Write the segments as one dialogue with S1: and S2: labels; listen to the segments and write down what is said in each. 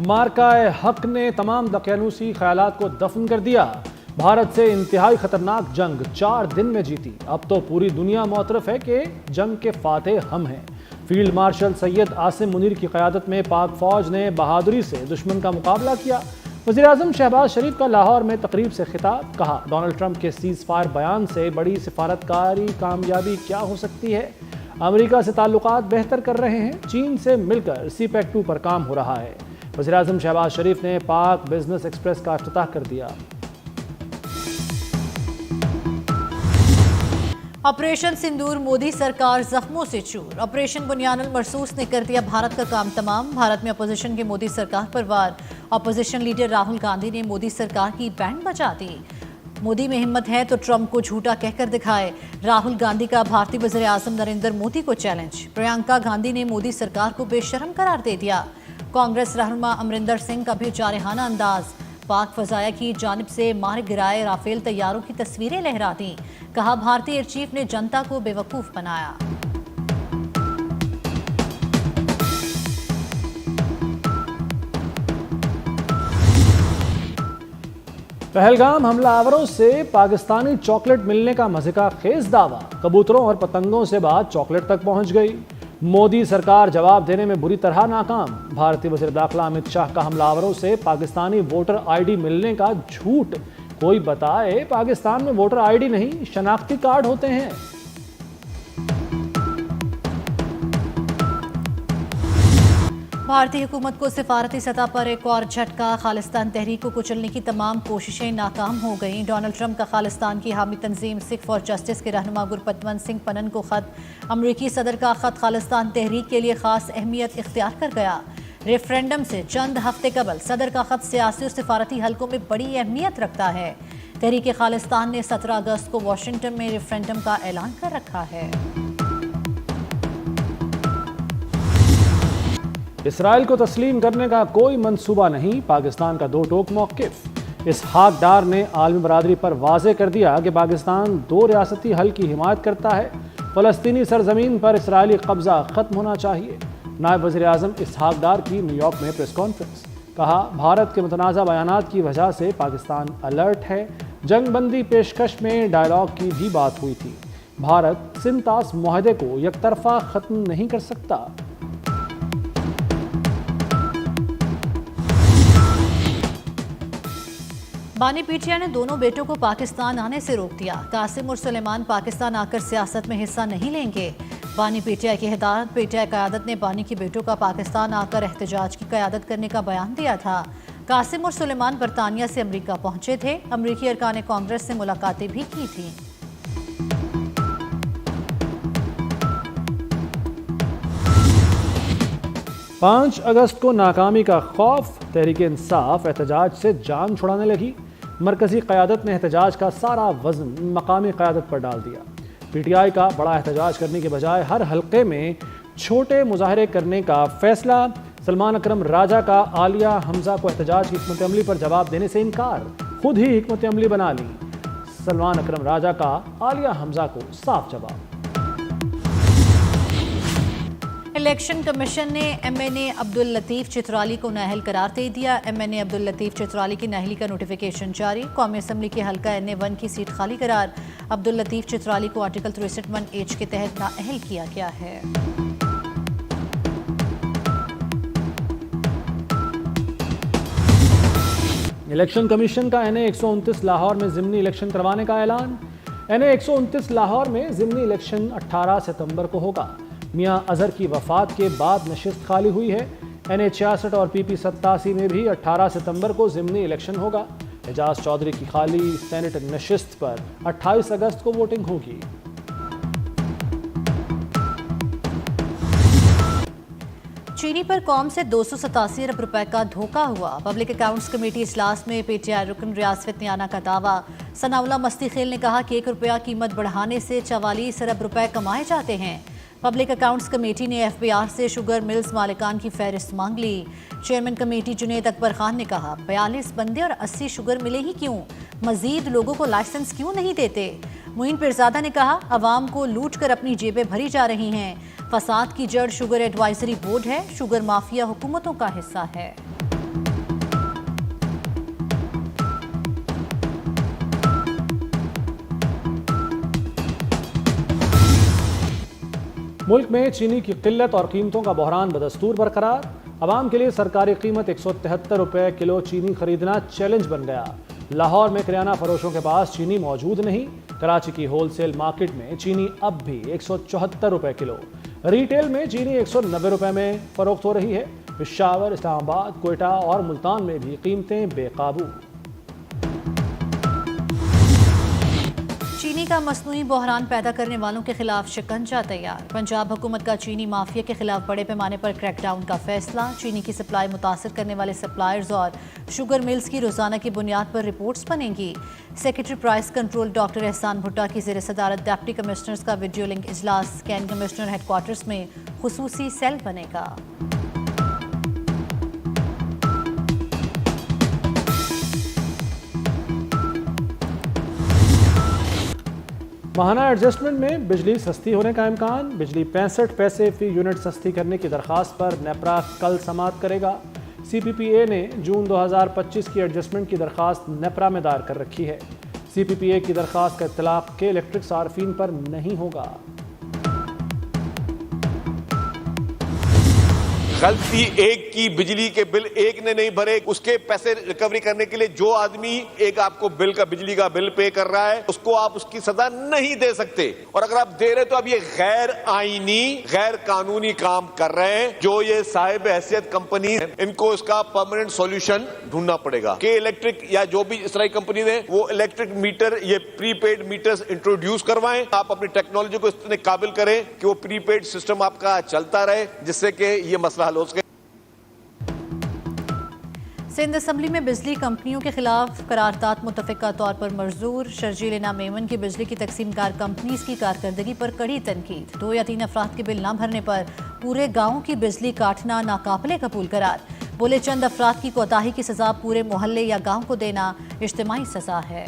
S1: मार्काए हक ने तमाम दकियानूसी ख्यालात को दफन कर दिया। भारत से इंतहाई खतरनाक जंग 4 दिन में जीती। अब तो पूरी दुनिया मुतरफ है कि जंग के फातेह हम हैं। फील्ड मार्शल सैयद आसिम मुनीर की क़यादत में पाक फौज ने बहादुरी से दुश्मन का मुकाबला किया। वज़ीर-ए-आज़म शहबाज शरीफ का लाहौर में तकरीब से खिताब। कहा, डोनाल्ड ट्रंप के सीज़ फायर बयान से बड़ी सिफारतकारी कामयाबी क्या हो सकती है। अमेरिका से ताल्लुकात बेहतर कर रहे हैं। चीन से मिलकर CPEC 2 पर काम हो रहा है। वज़ीर-ए-आज़म शहबाज शरीफ ने पाक बिजनेस एक्सप्रेस का इफ्तिताह कर दिया।
S2: ऑपरेशन सिंदूर, मोदी सरकार जख्मों से चूर। ऑपरेशन बुनियानुल मरसूस ने कर दिया भारत का काम तमाम। भारत में अपोजिशन के मोदी सरकार पर वार। अपोजिशन लीडर राहुल गांधी ने मोदी सरकार की बैंड बजा दी। मोदी में हिम्मत है तो ट्रंप को झूठा कहकर दिखाए। राहुल गांधी का भारतीय वज़ीर-ए-आज़म नरेंद्र मोदी को चैलेंज। प्रियंका गांधी ने मोदी सरकार को बेशर्म करार दे दिया। कांग्रेस रहनुमा अमरिंदर सिंह का भी जारहाना अंदाज। पाक फजाया की जानिब से मार गिराए राफेल तैयारों की तस्वीरें लहरा दी। कहा, भारतीय एयर चीफ ने जनता को बेवकूफ बनाया।
S1: पहलगाम हमलावरों से पाकिस्तानी चॉकलेट मिलने का मज़ेका खेज दावा। कबूतरों और पतंगों से बात चॉकलेट तक पहुंच गई। मोदी सरकार जवाब देने में बुरी तरह नाकाम। भारतीय वज़ीर दाखिला अमित शाह का हमलावरों से पाकिस्तानी वोटर ID मिलने का झूठ। कोई बताए, पाकिस्तान में वोटर ID नहीं, शनाख्ती कार्ड होते हैं।
S2: भारतीय हुकूमत को सिफारती सतह पर एक और झटका। खालिस्तान तहरीक को कुचलने की तमाम कोशिशें नाकाम हो गईं। डोनाल्ड ट्रंप का खालिस्तान की हामी तंजीम सिख फॉर जस्टिस के रहनुमा गुरपतवंत सिंह पनन को खत। अमरीकी सदर का खत खालिस्तान तहरीक के लिए खास अहमियत इख्तियार कर गया। रेफरेंडम से चंद हफ्ते कबल सदर का खत सियासी और सिफारती हलकों में बड़ी अहमियत रखता है। तहरीक खालिस्तान ने 17 अगस्त को वाशिंगटन में रेफरेंडम का ऐलान कर रखा है।
S1: इसराइल को तस्लीम करने का कोई मंसूबा नहीं, पाकिस्तान का दो टोक मौक़िफ़। इसहाक डार ने आलमी बरादरी पर वाज़े कर दिया कि पाकिस्तान 2 रियासती हल की हिमायत करता है। फ़लस्तीनी सरजमीन पर इसराइली कब्ज़ा ख़त्म होना चाहिए। नायब वज़ीर-ए-आज़म इसहाक डार की न्यूयॉर्क में प्रेस कॉन्फ्रेंस। कहा, भारत के मुतनाज़ा बयानात की वजह से पाकिस्तान अलर्ट है। जंगबंदी पेशकश में डायलॉग की भी बात हुई थी। भारत सिंतास मुआहदे को यकतरफा ख़त्म नहीं कर सकता।
S2: बानी पीटिया ने दोनों बेटों को पाकिस्तान आने से रोक दिया। कासिम और सुलेमान पाकिस्तान आकर सियासत में हिस्सा नहीं लेंगे। बानी पीटिया की हिदायत। पीटिया क़यादत ने बानी के बेटों का पाकिस्तान आकर एहतजाज की क़यादत करने का बयान दिया था। कासिम और सुलेमान बरतानिया से अमरीका पहुंचे थे। अमरीकी अरकान कांग्रेस से मुलाकातें भी की थी।
S1: पाँच अगस्त को नाकामी का खौफ। तहरीक इंसाफ एहतजाज से जान छुड़ाने लगी। मरकजी क़यादत ने एहतजाज का सारा वज़न मकामी क़यादत पर डाल दिया। PTI का बड़ा एहतजाज करने के बजाय हर हल्के में छोटे मुजाहरे करने का फैसला। सलमान अकरम राजा का आलिया हमजा को एहतजाज की हिकमत अमली पर जवाब देने से इनकार। खुद ही हिकमत अमली बना ली। सलमान अकरम राजा का आलिया हमजा को साफ जवाब।
S2: इलेक्शन कमीशन ने MNA अब्दुल लतीफ़ चित्राली को नाअहल करार दे दिया। MNA अब्दुल लतीफ़ चित्राली की नाअहली का नोटिफिकेशन जारी। कौमी असम्बली के हल्का NA1 की सीट खाली करार। अब्दुल लतीफ़ चित्राली को आर्टिकल 63(1) के तहत नाअहल किया गया है।
S1: इलेक्शन कमीशन का NA 129 लाहौर में ज़िमनी इलेक्शन करवाने का ऐलान। NA 129 लाहौर में ज़िमनी इलेक्शन 18 सितंबर को होगा। मियां अजहर की वफात के बाद नशिस्त खाली हुई है। NA 66 और PP 87 में भी 18 सितंबर को ज़िमनी इलेक्शन होगा। एजाज चौधरी की खाली सेनेट नशिस्त पर 28 अगस्त को वोटिंग होगी।
S2: चीनी पर कौम से 287 अरब रुपए का धोखा हुआ। पब्लिक अकाउंट्स कमेटी इजलास में PTI रुकन रियासत ने आना का दावा। सनाउल्लाह मस्तीखेल ने कहा कि 1 रुपया कीमत बढ़ाने से 44 अरब रुपए कमाए जाते हैं। पब्लिक अकाउंट्स कमेटी ने FBR से शुगर मिल्स मालिकान की फहरिस्त मांग ली। चेयरमैन कमेटी जुनेद अकबर खान ने कहा, 42 बंदे और 80 शुगर मिले ही क्यों? मजीद लोगों को लाइसेंस क्यों नहीं देते? मुइन पिरजादा ने कहा, अवाम को लूट कर अपनी जेबें भरी जा रही हैं। फसाद की जड़ शुगर एडवाइजरी बोर्ड है। शुगर माफिया हुकूमतों का हिस्सा है।
S1: मुल्क में चीनी की किल्लत और कीमतों का बहरान बदस्तूर बरकरार। आवाम के लिए सरकारी कीमत 173 रुपए किलो चीनी खरीदना चैलेंज बन गया। लाहौर में किराना फरोशों के पास चीनी मौजूद नहीं। कराची की होलसेल मार्केट में चीनी अब भी 174 रुपए किलो। रिटेल में चीनी 190 रुपए में फरोख्त हो रही है। पेशावर, इस्लामाबाद, कोयटा और मुल्तान में भी कीमतें बेकाबू।
S2: चीनी का मसनूई बहरान पैदा करने वालों के खिलाफ शिकंजा तैयार। पंजाब हुकूमत का चीनी माफिया के खिलाफ बड़े पैमाने पर क्रैकडाउन का फैसला। चीनी की सप्लाई मुतासर करने वाले सप्लायर्स और शुगर मिल्स की रोजाना की बुनियाद पर रिपोर्ट्स बनेंगी। सेक्रेटरी प्राइस कंट्रोल डॉक्टर एहसान भुट्टा की ज़ेर सदारत डिप्टी कमिश्नर्स का वीडियो लिंक इजलास। कैन कमिश्नर हेडक्वार्टर्स में खुसूसी सेल बनेगा।
S1: माहाना एडजस्टमेंट में बिजली सस्ती होने का इम्कान। बिजली 65 पैसे फी यूनिट सस्ती करने की दरखास्त पर नेपरा कल समाअत करेगा। CPPA ने जून 2025 की एडजस्टमेंट की दरखास्त नेपरा में दायर कर रखी है। CPPA की दरखास्त का इत्तलाक के इलेक्ट्रिक सार्फिन पर नहीं होगा।
S3: गलती एक की, बिजली के बिल एक ने नहीं भरे, उसके पैसे रिकवरी करने के लिए जो आदमी एक आपको बिजली का बिल पे कर रहा है उसको आप उसकी सजा नहीं दे सकते। और अगर आप दे रहे तो अब ये गैर आईनी, गैर कानूनी काम कर रहे हैं। जो ये साहिब हैसियत कंपनी है इनको इसका परमानेंट सॉल्यूशन ढूंढना पड़ेगा कि इलेक्ट्रिक या जो भी इस तरह की कंपनी है वो इलेक्ट्रिक मीटर, ये प्रीपेड मीटर्स इंट्रोड्यूस करवाएं। आप अपनी टेक्नोलॉजी को इतने काबिल करें कि वो प्रीपेड सिस्टम आपका चलता रहे, जिससे कि ये मसला हल हो सके।
S2: सिंध असम्बली में बिजली कंपनियों के खिलाफ करारदाद मुतफ़िका तौर पर मंजूर। शर्जील इनाम मेमन की बिजली की तकसीमकार कंपनीज की कारकर्दगी पर कड़ी तनकीद। 2 या 3 अफराद के बिल न भरने पर पूरे गाँव की बिजली काटना नाकाबिले कबूल करार। बोले चंद अफराद की कोताही की सजा पूरे मोहल्ले या गाँव को देना इज्तिमाई सजा है।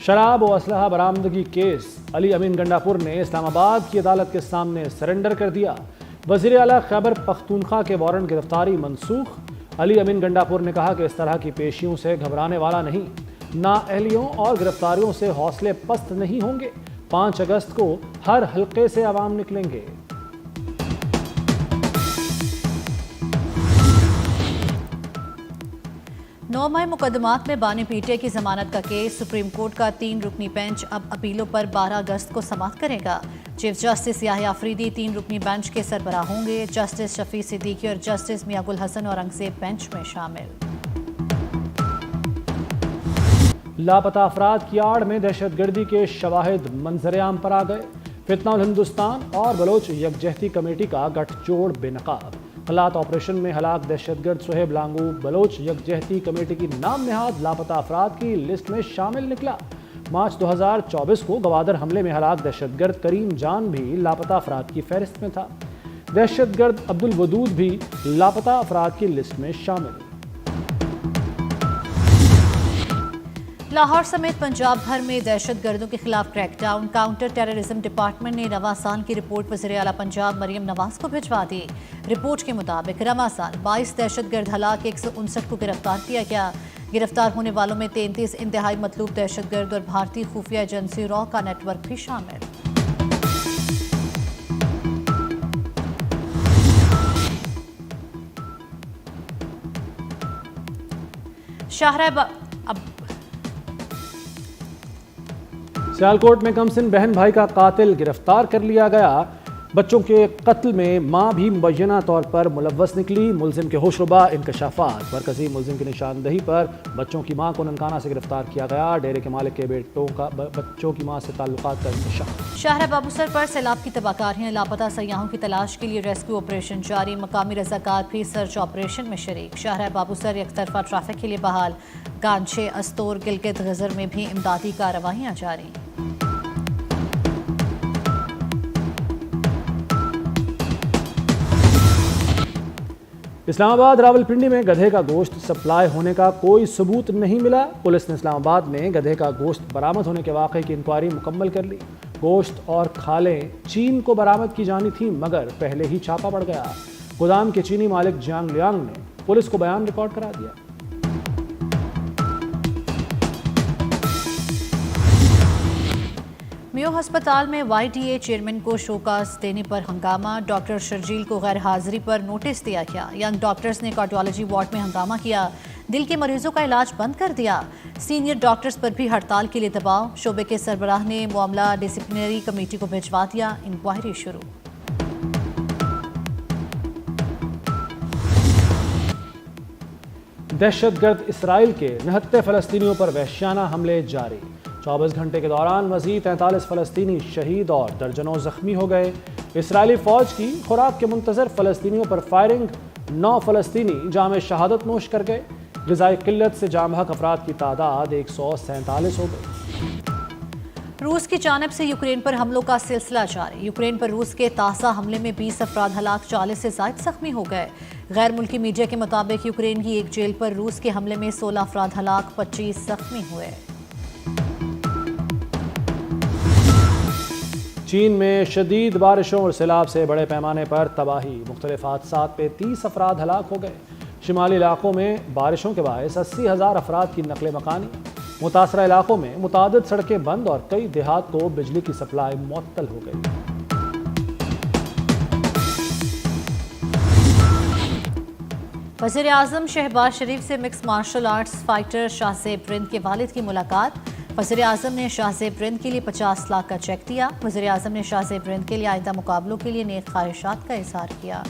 S1: शराब और असलहा बरामदगी केस अली अमीन गंडापुर ने इस्लामाबाद की अदालत के सामने सरेंडर कर दिया। वज़ीर आला खैबर पख्तूनख्वा के वारंट गिरफ्तारी मनसूख। अली अमीन गंडापुर ने कहा कि इस तरह की पेशियों से घबराने वाला नहीं। नाअहलियों और गिरफ्तारियों से हौसले पस्त नहीं होंगे। 5 अगस्त को हर हल्के से आवाम निकलेंगे।
S2: 9 मई मुकदमात में बानी पीटीआई की जमानत का केस। सुप्रीम कोर्ट का 3 रुकनी बेंच अब अपीलों पर 12 अगस्त को समाअत करेगा। चीफ जस्टिस याहिया अफरीदी 3 रुकनी बेंच के सरबराह होंगे। जस्टिस शफी सिद्दीकी और जस्टिस मियां गुल हसन औरंगजेब बेंच में शामिल।
S1: लापता अफराद की आड़ में दहशतगर्दी के शवाहिद मंजर-ए-आम पर आ गए। फितना हिंदुस्तान और बलोच यकजहती कमेटी का गठजोड़ बेनकाब। हलात ऑपरेशन में हलाक दहशतगर्द सुहेब लांगू बलोच यकजहती कमेटी की नाम नहाद लापता अफराद की लिस्ट में शामिल निकला। मार्च 2024 को गवादर हमले में हलाक दहशतगर्द करीम जान भी लापता अफराद की फहरिस्त में था। दहशतगर्द अब्दुल वदूद भी लापता अफराद की लिस्ट में शामिल।
S2: लाहौर समेत पंजाब भर में दहशतगर्दों के खिलाफ क्रैकडाउन। काउंटर टेररिज्म डिपार्टमेंट ने रवा साल की रिपोर्ट वज़ीर आला पंजाब मरियम नवाज को भिजवा दी। रिपोर्ट के मुताबिक रवा साल 22 दहशतगर्द हलाक, 159 को गिरफ्तार किया गया। गिरफ्तार होने वालों में 33 इंतहाई मतलूब दहशतगर्द और भारतीय खुफिया एजेंसी रॉ का नेटवर्क भी शामिल।
S1: सियालकोट में कमसिन बहन भाई का कातिल गिरफ्तार कर लिया गया। बच्चों के कत्ल में मां भी मुबैना तौर पर मुलव्वस निकली। मुलजिम के होशरुबा इंकशाफात। मरकजी मुलजिम की निशानदही पर बच्चों की मां को ननकाना से गिरफ्तार किया गया। डेरे के मालिक के बेटों का बच्चों की मां से ताल्लुकात का इंकशाफ।
S2: शाहरा बाबूसर पर सैलाब की तबाहकारियां। लापता सयाहों की तलाश के लिए रेस्क्यू ऑपरेशन जारी। मकामी रजाकार भी सर्च ऑपरेशन में शरीक। शाहरा बाबूसर एकतरफा ट्रैफिक के लिए बहाल। गांछे, अस्तोर, गिलगित गजर में भी इमदादी कार्रवाइयां जारी।
S1: इस्लामाबाद रावलपिंडी में गधे का गोश्त सप्लाई होने का कोई सबूत नहीं मिला। पुलिस ने इस्लामाबाद में गधे का गोश्त बरामद होने के वाक़े की इंक्वायरी मुकम्मल कर ली। गोश्त और खालें चीन को बरामद की जानी थी, मगर पहले ही छापा पड़ गया। गोदाम के चीनी मालिक जियांग लियांग ने पुलिस को बयान रिकॉर्ड करा दिया।
S2: मेयो अस्पताल में YDA चेयरमैन को शोकास देने पर हंगामा। डॉक्टर शर्जील को गैर हाजिरी पर नोटिस दिया गया। यंग डॉक्टर्स ने कार्डियोलॉजी वार्ड में हंगामा किया, दिल के मरीजों का इलाज बंद कर दिया। सीनियर डॉक्टर्स पर भी हड़ताल के लिए दबाव। शोबे के सरबराह ने मामला डिसिप्लिनरी कमेटी को भिजवा दिया, इंक्वायरी शुरू।
S1: दहशतगर्द इसराइल के निहत्ते फ़लस्तीनियों पर वहशियाना हमले जारी। 24 घंटे के दौरान मज़ीद 43 फ़लस्तीनी शहीद और दर्जनों ज़ख्मी हो गए। इसराइली फ़ौज की खुराक के मुंतज़र फ़लस्तीनियों पर फायरिंग। 9 फ़लस्तीनी जाम शहादत नोश कर गए। ग़िज़ाई किल्लत से जाम हक अफराद की तादाद 147 हो गई।
S2: रूस की जानिब से यूक्रेन पर हमलों का सिलसिला जारी। यूक्रेन पर रूस के ताज़ा हमले में 20 अफराद हलाक, 40 से ज़ायद ज़ख्मी हो गए। गैर मुल्की मीडिया के मुताबिक यूक्रेन की एक जेल पर रूस के हमले में 16 अफराद हलाक, 25 ज़ख्मी हुए।
S1: चीन में शदीद बारिशों और सैलाब से बड़े पैमाने पर तबाही। मुख्तलिफ हादसात पे 30 अफराद हलाक हो गए। शिमाली इलाकों में बारिशों के बायस 80,000 अफराद की नकल मकानी। मुतासरा इलाकों में मुतादिद सड़कें बंद और कई देहात को बिजली की सप्लाई मुअत्तल हो गई।
S2: वज़ीर आज़म शहबाज शरीफ से mix martial arts fighter Shahzeb Rind के वालिद की मुलाकात। वज़ीर आज़म ने शाहज़ेब रिंद के लिए 50 लाख का चेक दिया। वज़ीर आज़म ने शाहज़ेब रिंद के लिए आइंदा मुकाबलों के लिए नेक ख्वाहिशात का इज़हार किया।